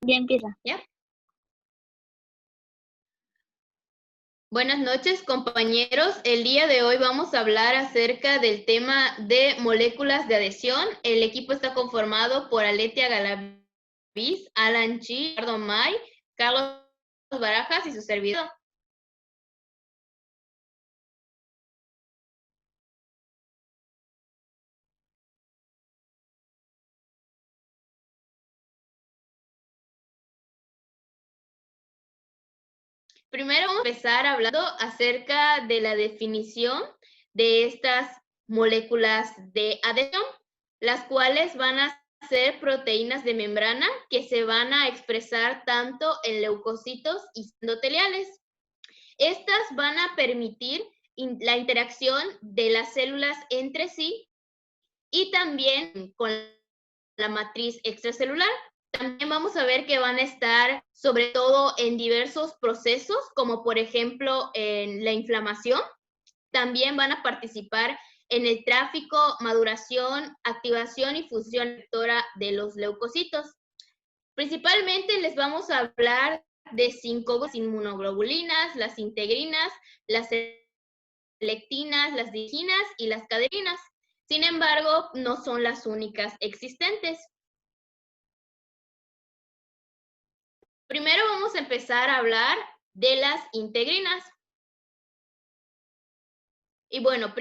Ya empieza. ¿Ya? Buenas noches, compañeros. El día de hoy vamos a hablar acerca del tema de moléculas de adhesión. El equipo está conformado por Aletia Galaviz, Alan Chi, Ricardo May, Carlos Barajas y su servidor. Primero vamos a empezar hablando acerca de la definición de estas moléculas de adhesión, las cuales van a ser proteínas de membrana que se van a expresar tanto en leucocitos y endoteliales. Estas van a permitir la interacción de las células entre sí y también con la matriz extracelular. También vamos a ver que van a estar sobre todo en diversos procesos, como por ejemplo en la inflamación. También van a participar en el tráfico, maduración, activación y función lectora de los leucocitos. Principalmente les vamos a hablar de 5 inmunoglobulinas, las integrinas, las lectinas, las diginas y las caderinas. Sin embargo, no son las únicas existentes. Primero vamos a empezar a hablar de las integrinas. Y bueno,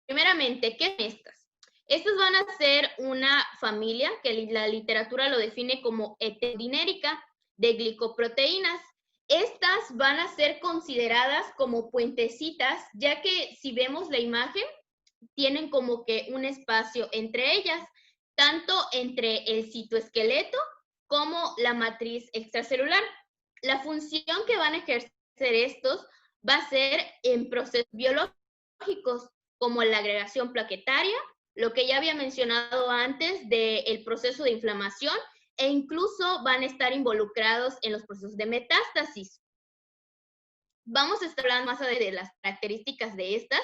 primeramente, ¿qué son estas? Estas van a ser una familia que la literatura lo define como heterodinérica de glicoproteínas. Estas van a ser consideradas como puentecitas, ya que si vemos la imagen, tienen como que un espacio entre ellas, tanto entre el citoesqueleto como la matriz extracelular. La función que van a ejercer estos va a ser en procesos biológicos, como la agregación plaquetaria, lo que ya había mencionado antes del proceso de inflamación, e incluso van a estar involucrados en los procesos de metástasis. Vamos a estar hablando más de las características de estas.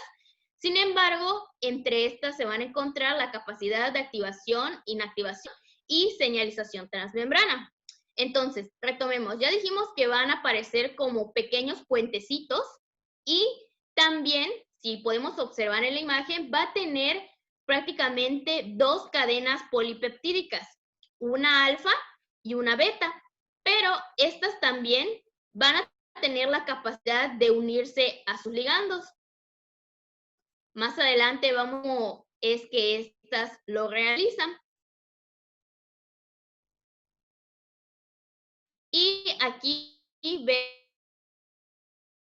Sin embargo, entre estas se van a encontrar la capacidad de activación, inactivación y señalización transmembrana. Entonces, retomemos. Ya dijimos que van a aparecer como pequeños puentecitos y también, si podemos observar en la imagen, va a tener prácticamente 2 cadenas polipeptídicas, una alfa y una beta, pero estas también van a tener la capacidad de unirse a sus ligandos. Más adelante vamos a ver cómo es que estas lo realizan. Y aquí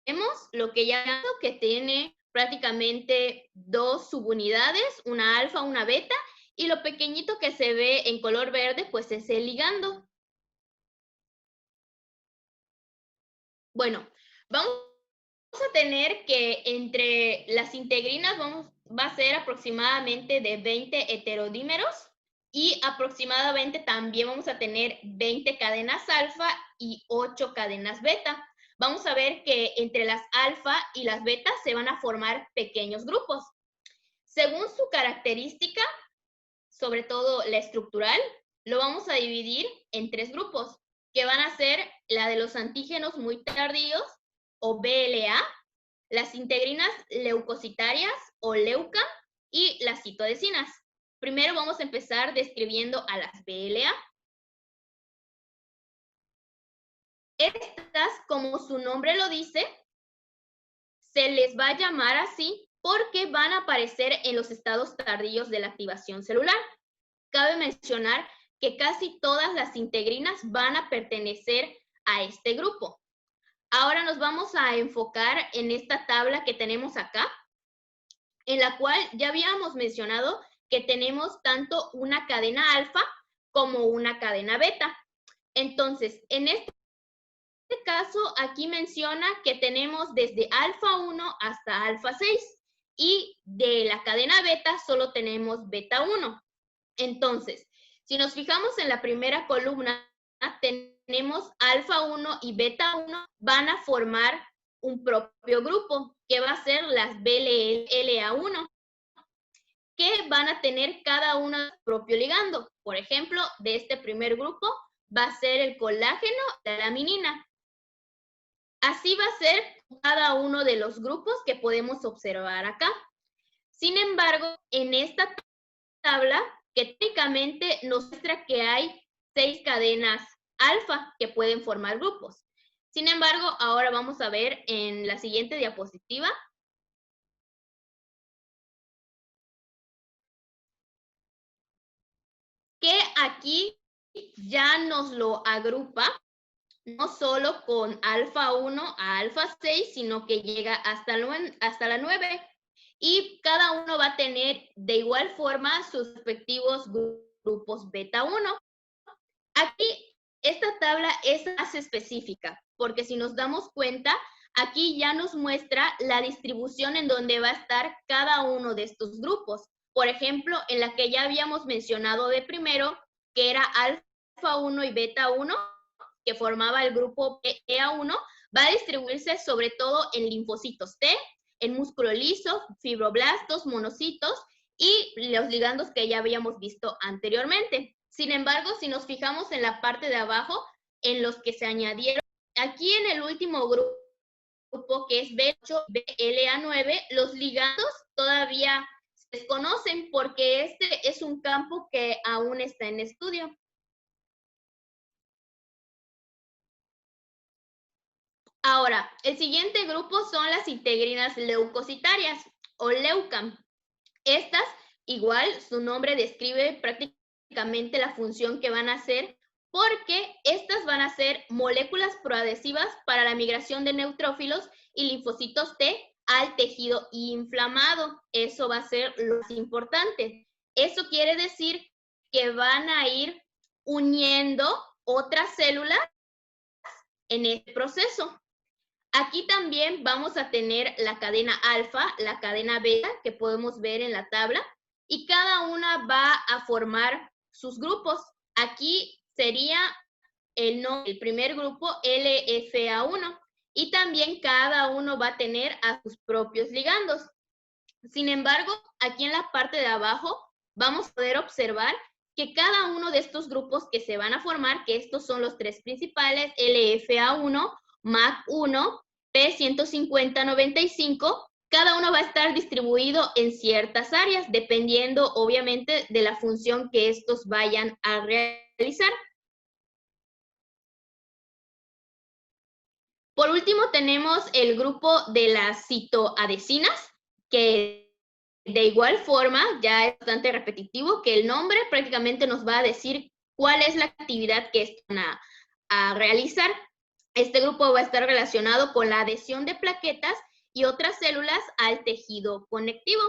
vemos lo que ya vimos, que tiene prácticamente 2 subunidades, una alfa, una beta, y lo pequeñito que se ve en color verde, pues es el ligando. Bueno, vamos a tener que entre las integrinas va a ser aproximadamente de 20 heterodímeros y aproximadamente también vamos a tener 20 cadenas alfa y 8 cadenas beta. Vamos a ver que entre las alfa y las beta se van a formar pequeños grupos. Según su característica, sobre todo la estructural, lo vamos a dividir en 3 grupos, que van a ser la de los antígenos muy tardíos, o BLA, las integrinas leucocitarias, o LEUCA, y las citoadhesinas. Primero vamos a empezar describiendo a las BLA. Estas, como su nombre lo dice, se les va a llamar así porque van a aparecer en los estados tardíos de la activación celular. Cabe mencionar que casi todas las integrinas van a pertenecer a este grupo. Ahora nos vamos a enfocar en esta tabla que tenemos acá, en la cual ya habíamos mencionado que tenemos tanto una cadena alfa como una cadena beta. Entonces, en este caso, aquí menciona que tenemos desde alfa 1 hasta alfa 6 y de la cadena beta solo tenemos beta 1. Entonces, si nos fijamos en la primera columna, tenemos alfa 1 y beta 1 van a formar un propio grupo, que va a ser las BLA1, que van a tener cada una su propio ligando. Por ejemplo, de este primer grupo va a ser el colágeno, la laminina. Así va a ser cada uno de los grupos que podemos observar acá. Sin embargo, en esta tabla, que técnicamente nos muestra que hay 6 cadenas alfa que pueden formar grupos. Sin embargo, ahora vamos a ver en la siguiente diapositiva que aquí ya nos lo agrupa, no solo con alfa 1 a alfa 6, sino que llega hasta la 9. Y cada uno va a tener de igual forma sus respectivos grupos beta 1. Aquí esta tabla es más específica, porque si nos damos cuenta, aquí ya nos muestra la distribución en donde va a estar cada uno de estos grupos. Por ejemplo, en la que ya habíamos mencionado de primero, que era alfa 1 y beta 1, que formaba el grupo EA1, va a distribuirse sobre todo en linfocitos T, en músculo liso, fibroblastos, monocitos y los ligandos que ya habíamos visto anteriormente. Sin embargo, si nos fijamos en la parte de abajo, en los que se añadieron, aquí en el último grupo, que es B8, BLA9, los ligandos todavía se desconocen porque este es un campo que aún está en estudio. Ahora, el siguiente grupo son las integrinas leucocitarias o leucam. Estas, igual, su nombre describe prácticamente la función que van a hacer porque estas van a ser moléculas proadhesivas para la migración de neutrófilos y linfocitos T al tejido inflamado. Eso va a ser lo más importante. Eso quiere decir que van a ir uniendo otras células en este proceso. Aquí también vamos a tener la cadena alfa, la cadena beta, que podemos ver en la tabla, y cada una va a formar sus grupos. Aquí sería el primer grupo LFA1, y también cada uno va a tener a sus propios ligandos. Sin embargo, aquí en la parte de abajo vamos a poder observar que cada uno de estos grupos que se van a formar, que estos son los tres principales, LFA1, MAC1, P15095, cada uno va a estar distribuido en ciertas áreas, dependiendo obviamente de la función que estos vayan a realizar. Por último, tenemos el grupo de las citoadhesinas, que de igual forma ya es bastante repetitivo, que el nombre prácticamente nos va a decir cuál es la actividad que están a realizar. Este grupo va a estar relacionado con la adhesión de plaquetas y otras células al tejido conectivo,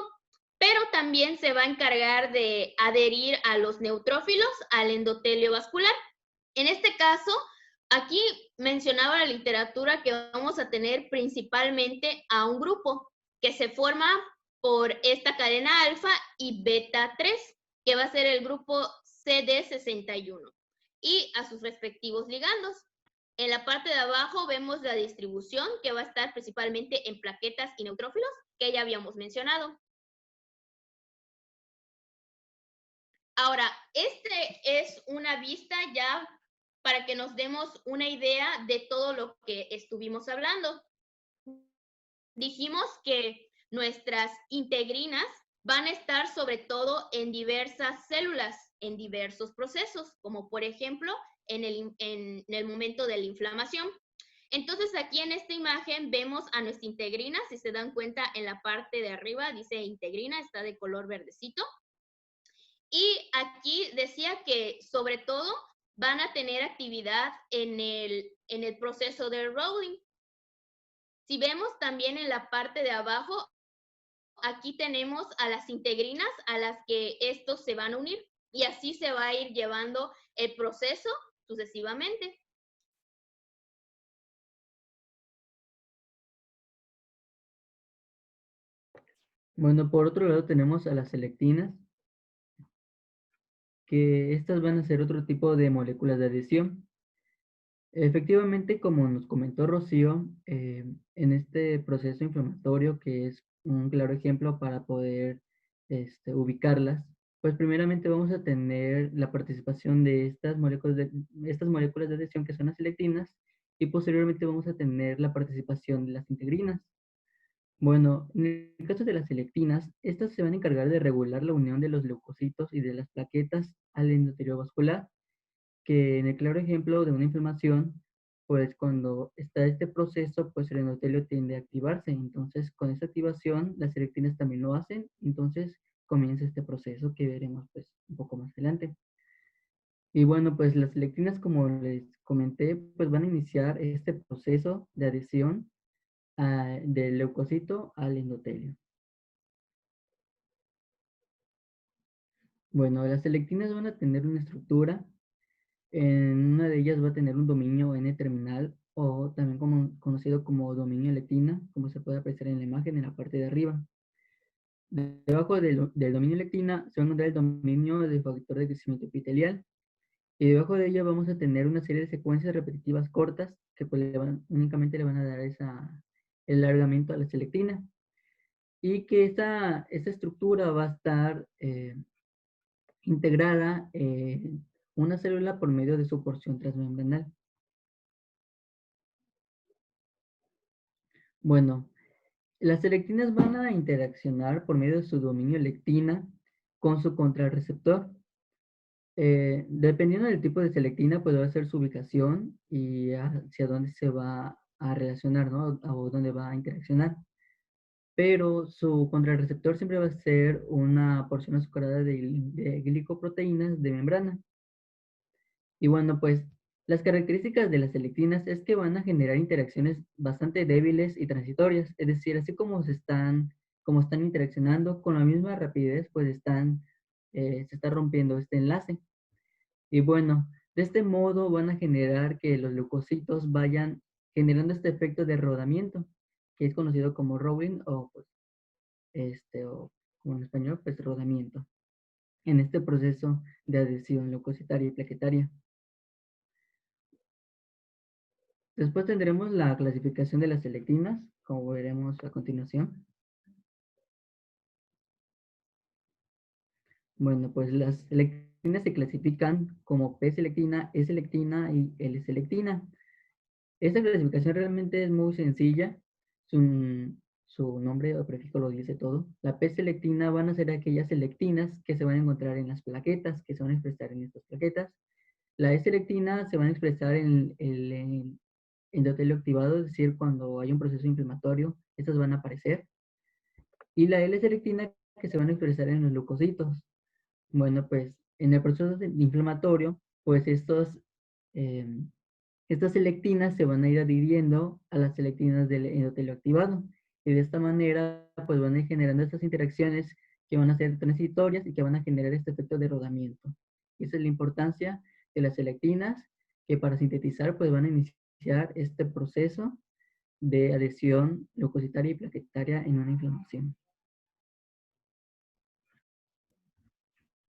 pero también se va a encargar de adherir a los neutrófilos al endotelio vascular. En este caso, aquí mencionaba la literatura que vamos a tener principalmente a un grupo que se forma por esta cadena alfa y beta 3, que va a ser el grupo CD61, y a sus respectivos ligandos. En la parte de abajo vemos la distribución que va a estar principalmente en plaquetas y neutrófilos, que ya habíamos mencionado. Ahora, este es una vista ya para que nos demos una idea de todo lo que estuvimos hablando. Dijimos que nuestras integrinas van a estar sobre todo en diversas células, en diversos procesos, como por ejemplo en el momento de la inflamación. Entonces aquí en esta imagen vemos a nuestra integrina, si se dan cuenta en la parte de arriba dice integrina, está de color verdecito. Y aquí decía que sobre todo van a tener actividad en el proceso de rolling. Si vemos también en la parte de abajo, aquí tenemos a las integrinas a las que estos se van a unir y así se va a ir llevando el proceso sucesivamente. Bueno, por otro lado tenemos a las selectinas, que estas van a ser otro tipo de moléculas de adhesión. Efectivamente, como nos comentó Rocío, en este proceso inflamatorio, que es un claro ejemplo para poder ubicarlas, Pues primeramente vamos a tener la participación de estas moléculas de adhesión que son las selectinas y posteriormente vamos a tener la participación de las integrinas. Bueno, en el caso de las selectinas, estas se van a encargar de regular la unión de los leucocitos y de las plaquetas al endotelio vascular, que en el claro ejemplo de una inflamación, pues cuando está este proceso, pues el endotelio tiende a activarse. Entonces, con esta activación, las selectinas también lo hacen. Entonces, comienza este proceso que veremos pues un poco más adelante. Y bueno, pues las selectinas, como les comenté, pues van a iniciar este proceso de adhesión del leucocito al endotelio. Bueno, las selectinas van a tener una estructura. En una de ellas va a tener un dominio N-terminal o también conocido como dominio lectina, como se puede apreciar en la imagen en la parte de arriba. Debajo del dominio lectina se va a encontrar el dominio del factor de crecimiento epitelial. Y debajo de ella vamos a tener una serie de secuencias repetitivas cortas que pues, únicamente le van a dar el alargamiento a la selectina. Y que esta estructura va a estar integrada en una célula por medio de su porción transmembranal. Bueno, las selectinas van a interaccionar por medio de su dominio lectina con su contrarreceptor. Dependiendo del tipo de selectina, pues va a ser su ubicación y hacia dónde se va a relacionar, ¿no? O dónde va a interaccionar. Pero su contrarreceptor siempre va a ser una porción azucarada de glicoproteínas de membrana. Y bueno, pues las características de las selectinas es que van a generar interacciones bastante débiles y transitorias, es decir, así como están interaccionando con la misma rapidez, pues se está rompiendo este enlace. Y bueno, de este modo van a generar que los leucocitos vayan generando este efecto de rodamiento, que es conocido como rolling o, pues, o como en español, pues rodamiento, en este proceso de adhesión leucocitaria y plaquetaria. Después tendremos la clasificación de las selectinas, como veremos a continuación. Bueno, pues las selectinas se clasifican como P-selectina, E-selectina y L-selectina. Esta clasificación realmente es muy sencilla. Su, su nombre o prefijo lo dice todo. La P-selectina van a ser aquellas selectinas que se van a encontrar en las plaquetas, que se van a expresar en estas plaquetas. La E-selectina se van a expresar en el endotelio activado, es decir, cuando hay un proceso inflamatorio, estas van a aparecer. Y la L-selectina que se van a expresar en los leucocitos. Bueno, pues en el proceso inflamatorio, pues eh, estas selectinas se van a ir adhiriendo a las selectinas del endotelio activado. Y de esta manera, pues van a ir generando estas interacciones que van a ser transitorias y que van a generar este efecto de rodamiento. Y esa es la importancia de las selectinas, que para sintetizar, pues van a iniciar este proceso de adhesión leucocitaria y plaquetaria en una inflamación.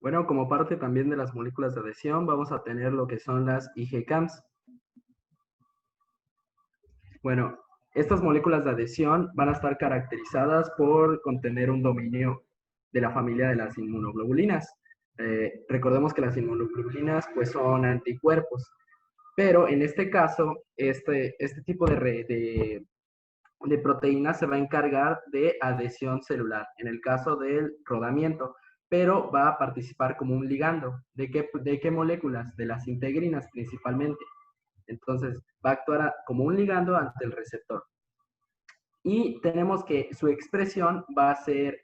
Bueno, como parte también de las moléculas de adhesión, vamos a tener lo que son las IgCAMs. Bueno, estas moléculas de adhesión van a estar caracterizadas por contener un dominio de la familia de las inmunoglobulinas. Recordemos que las inmunoglobulinas pues son anticuerpos, pero en este caso, este tipo de proteínas se va a encargar de adhesión celular, en el caso del rodamiento, pero va a participar como un ligando. ¿De qué moléculas? De las integrinas principalmente. Entonces, va a actuar como un ligando ante el receptor. Y tenemos que su expresión va a ser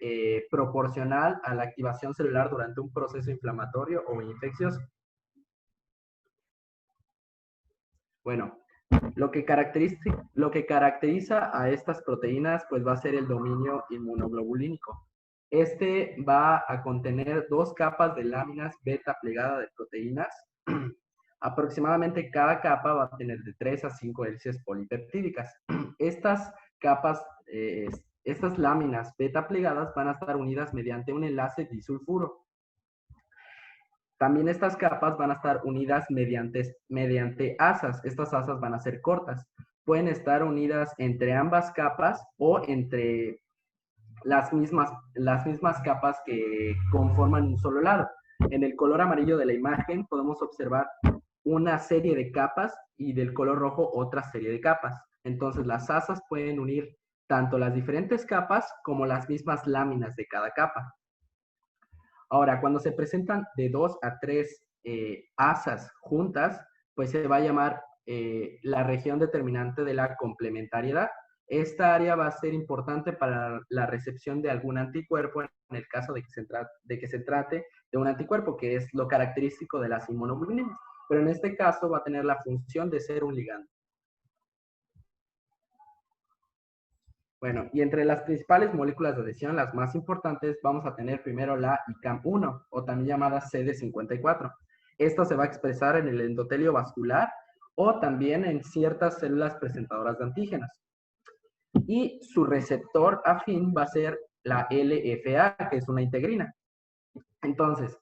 proporcional a la activación celular durante un proceso inflamatorio o infeccioso. Bueno, lo que caracteriza a estas proteínas pues va a ser el dominio inmunoglobulínico. Este va a contener 2 capas de láminas beta plegada de proteínas. Aproximadamente cada capa va a tener de 3 a 5 hélices polipeptídicas. Estas capas, estas láminas beta plegadas van a estar unidas mediante un enlace disulfuro. También estas capas van a estar unidas mediante asas. Estas asas van a ser cortas. Pueden estar unidas entre ambas capas o entre las mismas capas que conforman un solo lado. En el color amarillo de la imagen podemos observar una serie de capas y del color rojo otra serie de capas. Entonces las asas pueden unir tanto las diferentes capas como las mismas láminas de cada capa. Ahora, cuando se presentan de 2 a 3 asas juntas, pues se va a llamar la región determinante de la complementariedad. Esta área va a ser importante para la recepción de algún anticuerpo en el caso de que se trate de un anticuerpo, que es lo característico de las inmunoglobulinas. Pero en este caso va a tener la función de ser un ligando. Bueno, y entre las principales moléculas de adhesión, las más importantes, vamos a tener primero la ICAM1, o también llamada CD54. Esta se va a expresar en el endotelio vascular o también en ciertas células presentadoras de antígenos. Y su receptor afín va a ser la LFA, que es una integrina. Entonces,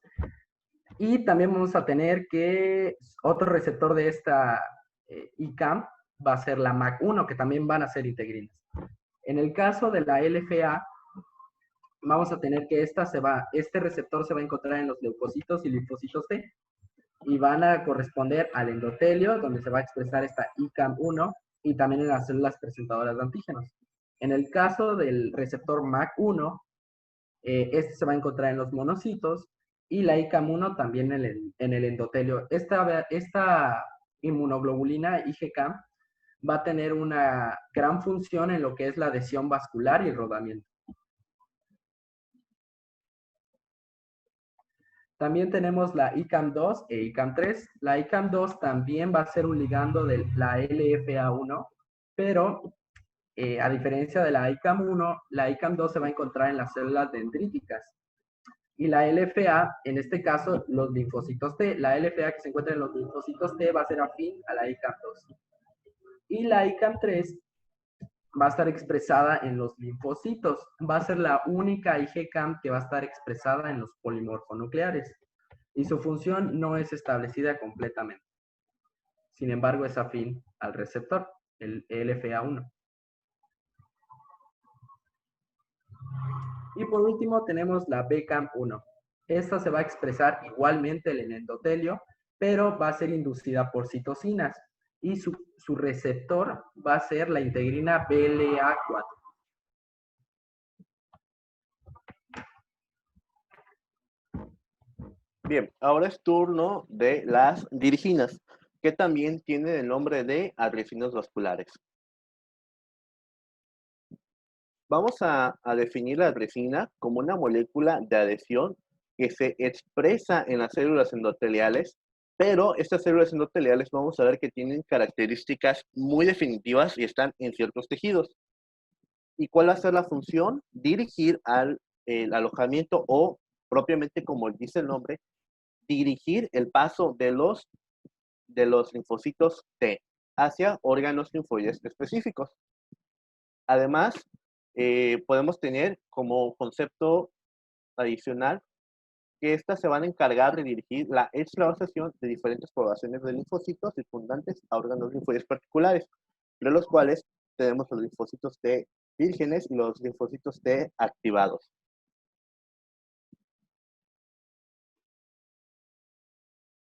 y también vamos a tener que otro receptor de esta ICAM va a ser la MAC1, que también van a ser integrinas. En el caso de la LFA, vamos a tener que este receptor se va a encontrar en los leucocitos y linfocitos T y van a corresponder al endotelio, donde se va a expresar esta ICAM1 y también en las células presentadoras de antígenos. En el caso del receptor MAC1, este se va a encontrar en los monocitos y la ICAM1 también en el endotelio. Esta inmunoglobulina IgK va a tener una gran función en lo que es la adhesión vascular y el rodamiento. También tenemos la ICAM2 e ICAM3. La ICAM2 también va a ser un ligando de la LFA1, pero a diferencia de la ICAM1, la ICAM2 se va a encontrar en las células dendríticas. Y la LFA, en este caso, los linfocitos T. La LFA que se encuentra en los linfocitos T va a ser afín a la ICAM2. Y la ICAM3 va a estar expresada en los linfocitos. Va a ser la única IgCAM que va a estar expresada en los polimorfonucleares. Y su función no es establecida completamente. Sin embargo, es afín al receptor, el LFA1. Y por último tenemos la BCAM1. Esta se va a expresar igualmente en el endotelio, pero va a ser inducida por citocinas. Y su receptor va a ser la integrina BLA4. Bien, ahora es turno de las diriginas, que también tienen el nombre de adhesinos vasculares. Vamos a definir la adhesina como una molécula de adhesión que se expresa en las células endoteliales, pero estas células endoteliales vamos a ver que tienen características muy definitivas y están en ciertos tejidos. ¿Y cuál va a ser la función? Dirigir al alojamiento o, propiamente como dice el nombre, dirigir el paso de los linfocitos T hacia órganos linfoides específicos. Además, podemos tener como concepto adicional que estas se van a encargar de dirigir la extravasación de diferentes poblaciones de linfocitos circundantes a órganos linfoides particulares, de los cuales tenemos los linfocitos T vírgenes y los linfocitos T activados.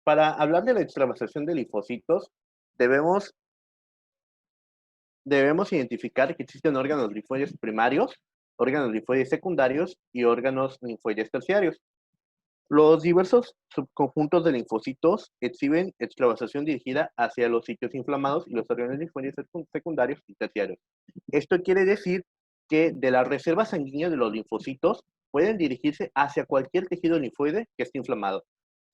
Para hablar de la extravasación de linfocitos, debemos identificar que existen órganos linfoides primarios, órganos linfoides secundarios y órganos linfoides terciarios. Los diversos subconjuntos de linfocitos exhiben extravasación dirigida hacia los sitios inflamados y los órganos linfoides secundarios y terciarios. Esto quiere decir que de la reserva sanguínea de los linfocitos pueden dirigirse hacia cualquier tejido linfoide que esté inflamado,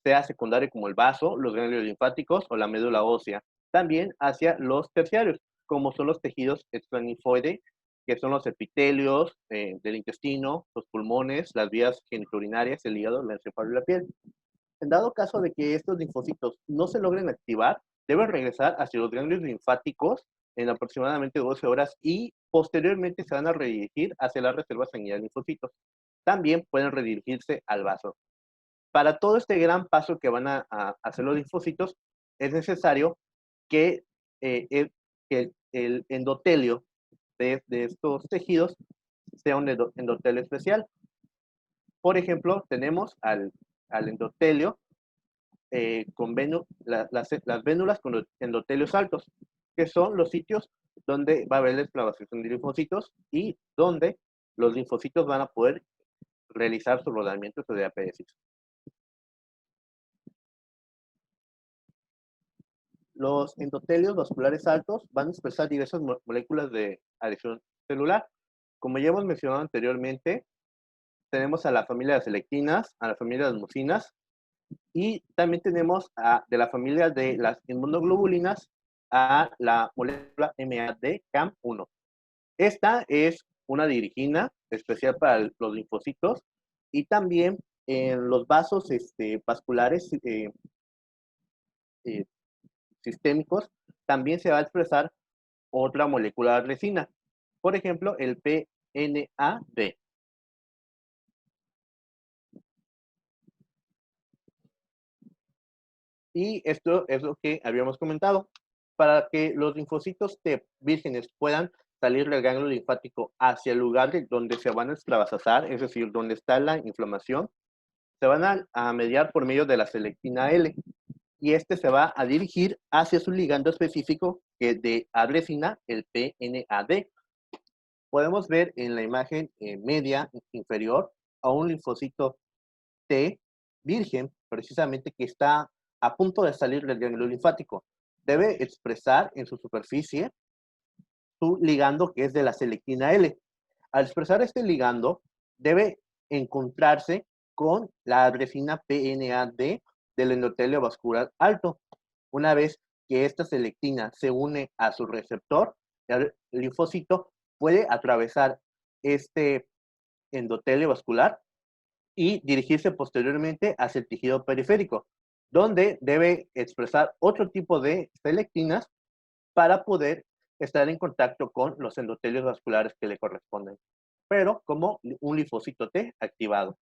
sea secundario como el vaso, los ganglios linfáticos o la médula ósea. También hacia los terciarios, como son los tejidos extralinfoide, que son los epitelios del intestino, los pulmones, las vías genitourinarias, el hígado, el encéfalo y la piel. En dado caso de que estos linfocitos no se logren activar, deben regresar hacia los ganglios linfáticos en aproximadamente 12 horas y posteriormente se van a redirigir hacia la reserva sanguínea de linfocitos. También pueden redirigirse al vaso. Para todo este gran paso que van a hacer los linfocitos, es necesario que el endotelio de estos tejidos sea un endotelio especial. Por ejemplo, tenemos al endotelio con las vénulas con endotelios altos, que son los sitios donde va a haber la inflamación de linfocitos y donde los linfocitos van a poder realizar su rodamiento de diapéresis. Los endotelios vasculares altos van a expresar diversas moléculas de adhesión celular. Como ya hemos mencionado anteriormente, tenemos a la familia de las selectinas, a la familia de las mucinas, y también tenemos de la familia de las inmunoglobulinas a la molécula MAD-CAM1. Esta es una dirigina especial para los linfocitos y también en los vasos vasculares sistémicos también se va a expresar otra molécula de resina. Por ejemplo, el PNAD. Y esto es lo que habíamos comentado. Para que los linfocitos T vírgenes puedan salir del ganglio linfático hacia el lugar donde se van a extravasar, es decir, donde está la inflamación, se van a mediar por medio de la selectina L. Y este se va a dirigir hacia su ligando específico que de adresina, el PNAD. Podemos ver en la imagen media inferior a un linfocito T virgen, precisamente que está a punto de salir del ganglio linfático. Debe expresar en su superficie su ligando que es de la selectina L. Al expresar este ligando, debe encontrarse con la adresina PNAD del endotelio vascular alto. Una vez que esta selectina se une a su receptor, el linfocito puede atravesar este endotelio vascular y dirigirse posteriormente hacia el tejido periférico, donde debe expresar otro tipo de selectinas para poder estar en contacto con los endotelios vasculares que le corresponden, pero como un linfocito T activado.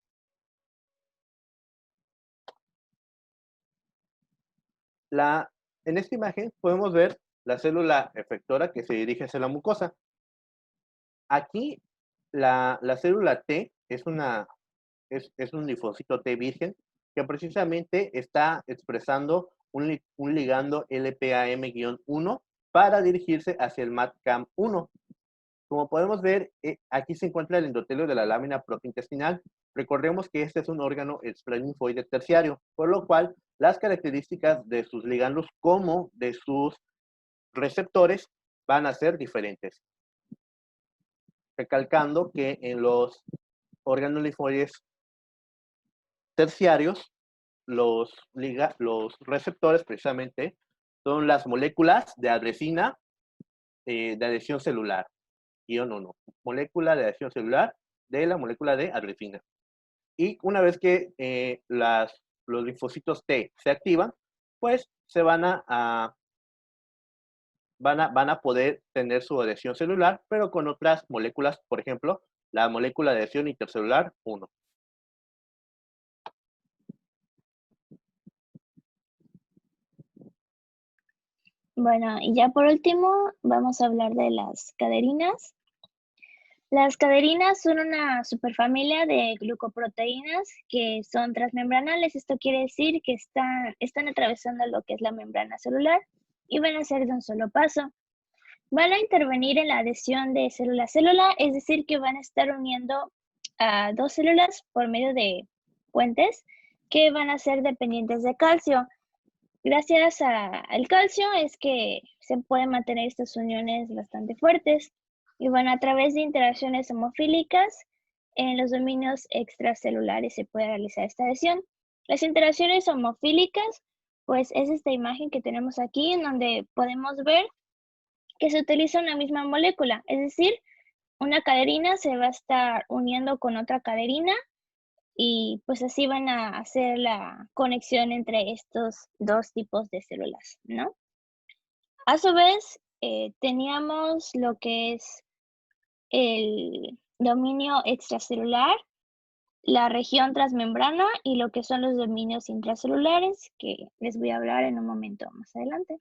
En esta imagen podemos ver la célula efectora que se dirige hacia la mucosa. Aquí la célula T es un linfocito T virgen que precisamente está expresando un ligando LPAM-1 para dirigirse hacia el MADCAM1. Como podemos ver, aquí se encuentra el endotelio de la lámina protointestinal. Recordemos que este es un órgano extralinfoide terciario, por lo cual las características de sus ligandos como de sus receptores van a ser diferentes. Recalcando que en los órganos linfoides terciarios, los receptores precisamente son las moléculas de adresina de adhesión celular. Ion 1, molécula de adhesión celular de la molécula de adresina. Y una vez que los linfocitos T se activan, pues se van a poder tener su adhesión celular, pero con otras moléculas, por ejemplo, la molécula de adhesión intercelular 1. Bueno, y ya por último vamos a hablar de las caderinas. Las caderinas son una superfamilia de glucoproteínas que son transmembranales. Esto quiere decir que están atravesando lo que es la membrana celular y van a ser de un solo paso. Van a intervenir en la adhesión de célula a célula, es decir, que van a estar uniendo a dos células por medio de puentes que van a ser dependientes de calcio. Gracias al calcio es que se pueden mantener estas uniones bastante fuertes y bueno, a través de interacciones homofílicas en los dominios extracelulares se puede realizar esta adhesión. Las interacciones homofílicas, pues es esta imagen que tenemos aquí en donde podemos ver que se utiliza una misma molécula, es decir, una caderina se va a estar uniendo con otra caderina y pues así van a hacer la conexión entre estos dos tipos de células, ¿no? A su vez, teníamos lo que es el dominio extracelular, la región transmembrana y lo que son los dominios intracelulares, que les voy a hablar en un momento más adelante.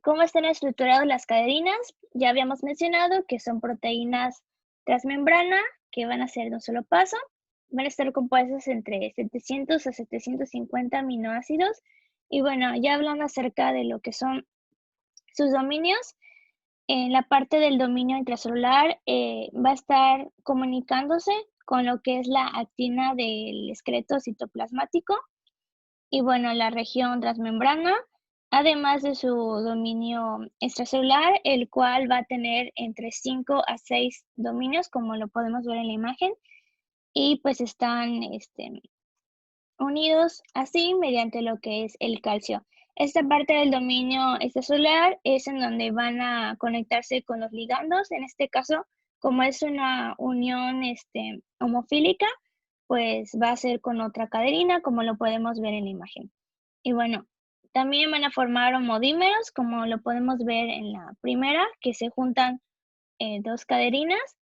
¿Cómo están estructuradas las caderinas? Ya habíamos mencionado que son proteínas transmembrana, que van a ser de un solo paso. Van a estar compuestas entre 700 a 750 aminoácidos. Y bueno, ya hablando acerca de lo que son sus dominios, en la parte del dominio intracelular va a estar comunicándose con lo que es la actina del esqueleto citoplasmático y bueno, la región transmembrana, además de su dominio extracelular, el cual va a tener entre 5 a 6 dominios, como lo podemos ver en la imagen, y pues están unidos así mediante lo que es el calcio. Esta parte del dominio extracelular es en donde van a conectarse con los ligandos. En este caso, como es una unión homofílica, pues va a ser con otra caderina, como lo podemos ver en la imagen. Y bueno, también van a formar homodímeros, como lo podemos ver en la primera, que se juntan dos caderinas.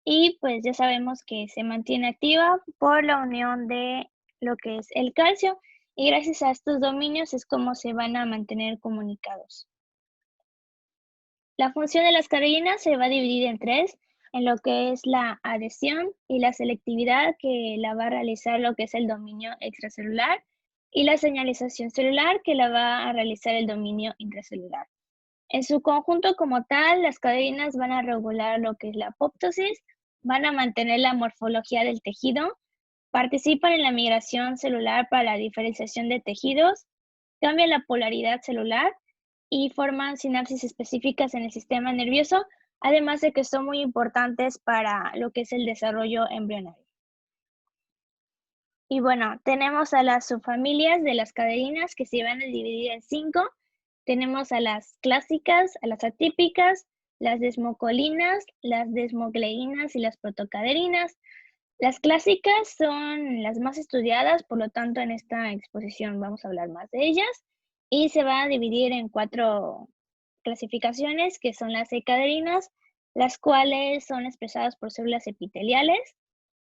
Y pues ya sabemos que se mantiene activa por la unión de lo que es el calcio y gracias a estos dominios es como se van a mantener comunicados. La función de las caderinas se va a dividir en tres, en lo que es la adhesión y la selectividad que la va a realizar lo que es el dominio extracelular y la señalización celular que la va a realizar el dominio intracelular. En su conjunto como tal, las caderinas van a regular lo que es la apoptosis, van a mantener la morfología del tejido, participan en la migración celular para la diferenciación de tejidos, cambian la polaridad celular y forman sinapsis específicas en el sistema nervioso, además de que son muy importantes para lo que es el desarrollo embrionario. Y bueno, tenemos a las subfamilias de las caderinas que se van a dividir en 5. Tenemos a las clásicas, a las atípicas, las desmocolinas, las desmogleínas y las protocaderinas. Las clásicas son las más estudiadas, por lo tanto en esta exposición vamos a hablar más de ellas y se va a dividir en 4 clasificaciones que son las ecaderinas, las cuales son expresadas por células epiteliales,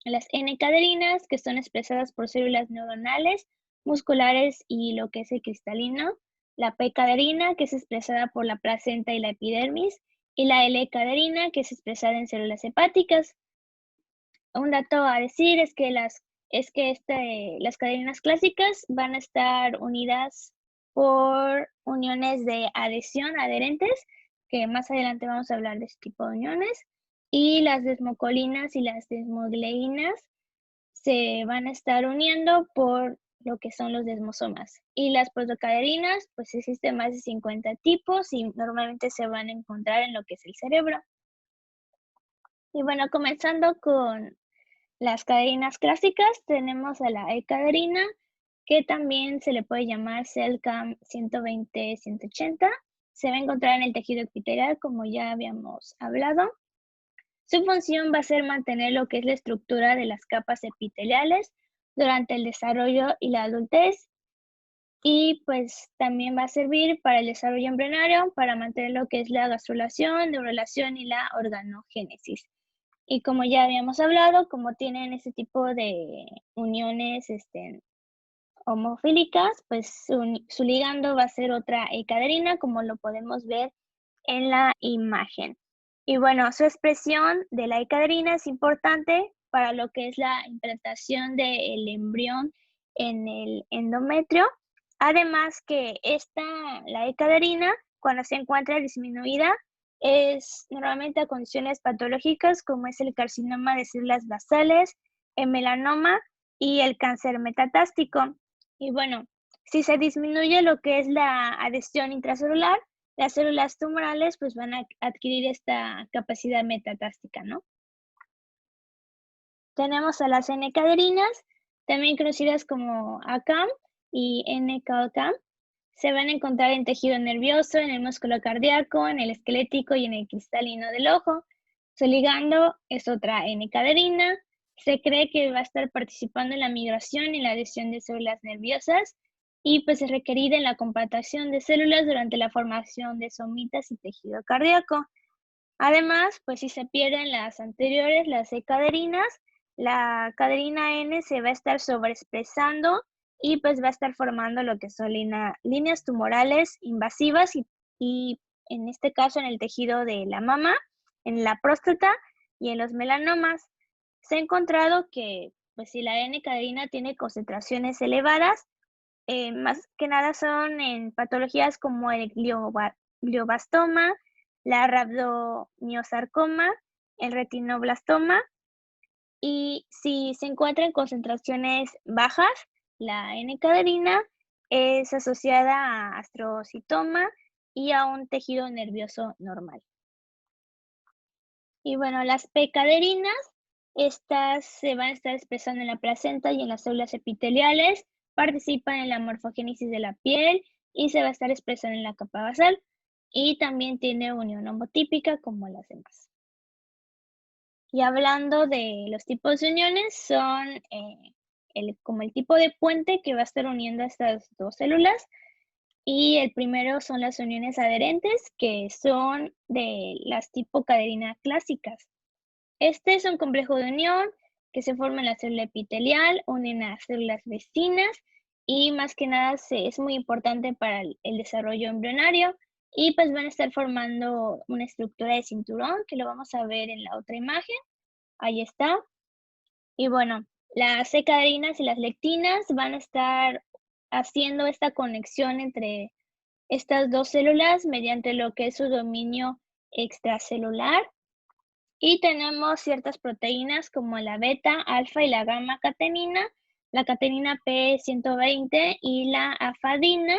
las N-caderinas que son expresadas por células neuronales, musculares y lo que es el cristalino, la P-caderina que es expresada por la placenta y la epidermis y la L-caderina que es expresada en células hepáticas. Un dato a decir es que las caderinas clásicas van a estar unidas por uniones de adhesión adherentes, que más adelante vamos a hablar de este tipo de uniones, y las desmocolinas y las desmogleínas se van a estar uniendo por lo que son los desmosomas. Y las protocaderinas, pues existen más de 50 tipos y normalmente se van a encontrar en lo que es el cerebro. Y bueno, comenzando con las caderinas clásicas, tenemos a la E-caderina, que también se le puede llamar CellCam 120-180. Se va a encontrar en el tejido epitelial, como ya habíamos hablado. Su función va a ser mantener lo que es la estructura de las capas epiteliales durante el desarrollo y la adultez. Y pues también va a servir para el desarrollo embrionario, para mantener lo que es la gastrulación, neurulación y la organogénesis. Y como ya habíamos hablado, como tienen este tipo de uniones homofílicas, pues su ligando va a ser otra E-caderina, como lo podemos ver en la imagen. Y bueno, su expresión de la E-caderina es importante para lo que es la implantación del embrión en el endometrio. Además que la E-caderina, cuando se encuentra disminuida, es normalmente a condiciones patológicas como es el carcinoma de células basales, el melanoma y el cáncer metatástico. Y bueno, si se disminuye lo que es la adhesión intracelular, las células tumorales pues van a adquirir esta capacidad metatástica, ¿no? Tenemos a las N-caderinas, también conocidas como ACAM y N-CALCAM. Se van a encontrar en tejido nervioso, en el músculo cardíaco, en el esquelético y en el cristalino del ojo. Su ligando es otra N-caderina. Se cree que va a estar participando en la migración y la adhesión de células nerviosas y pues es requerida en la compactación de células durante la formación de somitas y tejido cardíaco. Además, pues si se pierden las anteriores, las E-caderinas, la caderina N se va a estar sobreexpresando y pues va a estar formando lo que son líneas tumorales invasivas y en este caso en el tejido de la mama, en la próstata y en los melanomas. Se ha encontrado que pues, si la N-caderina tiene concentraciones elevadas, más que nada son en patologías como el glioblastoma, la rhabdomiosarcoma, el retinoblastoma, y si se encuentra en concentraciones bajas, la N-caderina es asociada a astrocitoma y a un tejido nervioso normal. Y bueno, las P-caderinas, estas se van a estar expresando en la placenta y en las células epiteliales, participan en la morfogénesis de la piel y se va a estar expresando en la capa basal, y también tiene unión homotípica como las demás. Y hablando de los tipos de uniones, son como el tipo de puente que va a estar uniendo a estas dos células. Y el primero son las uniones adherentes, que son de las tipo caderina clásicas. Este es un complejo de unión que se forma en la célula epitelial, unen a células vecinas y más que nada es muy importante para el desarrollo embrionario, y pues van a estar formando una estructura de cinturón que lo vamos a ver en la otra imagen. Ahí está. Y bueno, las C-caderinas y las lectinas van a estar haciendo esta conexión entre estas dos células mediante lo que es su dominio extracelular. Y tenemos ciertas proteínas como la beta, alfa y la gamma catenina, la catenina P120 y la afadina,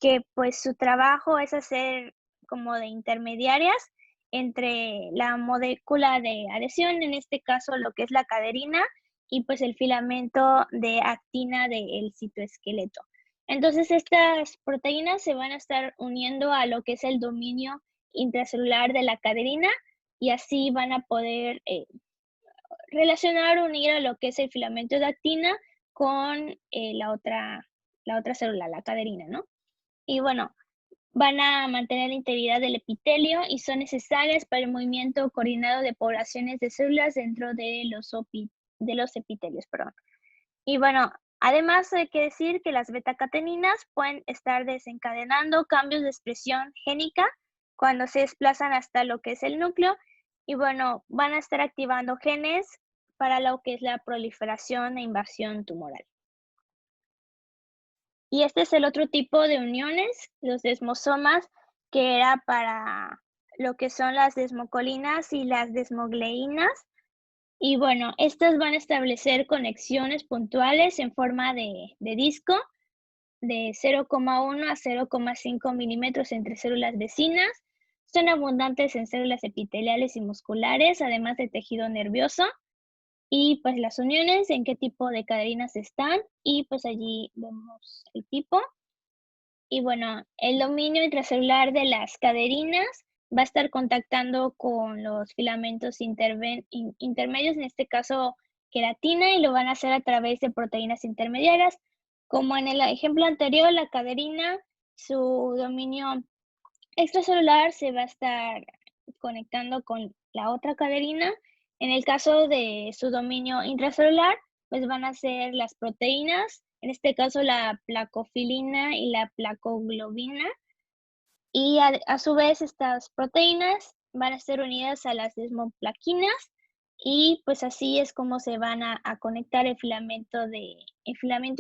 que pues su trabajo es hacer como de intermediarias entre la molécula de adhesión, en este caso lo que es la caderina, y pues el filamento de actina del citoesqueleto. Entonces estas proteínas se van a estar uniendo a lo que es el dominio intracelular de la caderina, y así van a poder relacionar, unir a lo que es el filamento de actina con la otra célula, la caderina, ¿no? Y bueno, van a mantener la integridad del epitelio y son necesarias para el movimiento coordinado de poblaciones de células dentro de los epitelios, perdón. Y bueno, además hay que decir que las betacateninas pueden estar desencadenando cambios de expresión génica cuando se desplazan hasta lo que es el núcleo, y bueno, van a estar activando genes para lo que es la proliferación e invasión tumoral. Y este es el otro tipo de uniones, los desmosomas, que era para lo que son las desmocolinas y las desmogleínas. Y bueno, estas van a establecer conexiones puntuales en forma de disco de 0,1 a 0,5 milímetros entre células vecinas. Son abundantes en células epiteliales y musculares, además de tejido nervioso. Y pues las uniones, en qué tipo de caderinas están, y pues allí vemos el tipo. Y bueno, el dominio intracelular de las caderinas va a estar contactando con los filamentos intermedios, en este caso queratina, y lo van a hacer a través de proteínas intermediarias. Como en el ejemplo anterior, la caderina, su dominio extracelular se va a estar conectando con la otra caderina. En el caso de su dominio intracelular, pues van a ser las proteínas, en este caso la placofilina y la placoglobina, y a su vez estas proteínas van a ser unidas a las desmoplaquinas, y pues así es como se van a conectar el filamento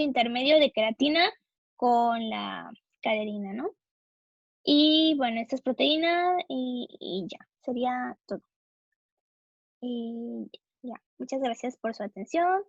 intermedio de queratina con la caderina, ¿no? Y bueno, estas proteínas y ya, sería todo. Y ya, muchas gracias por su atención.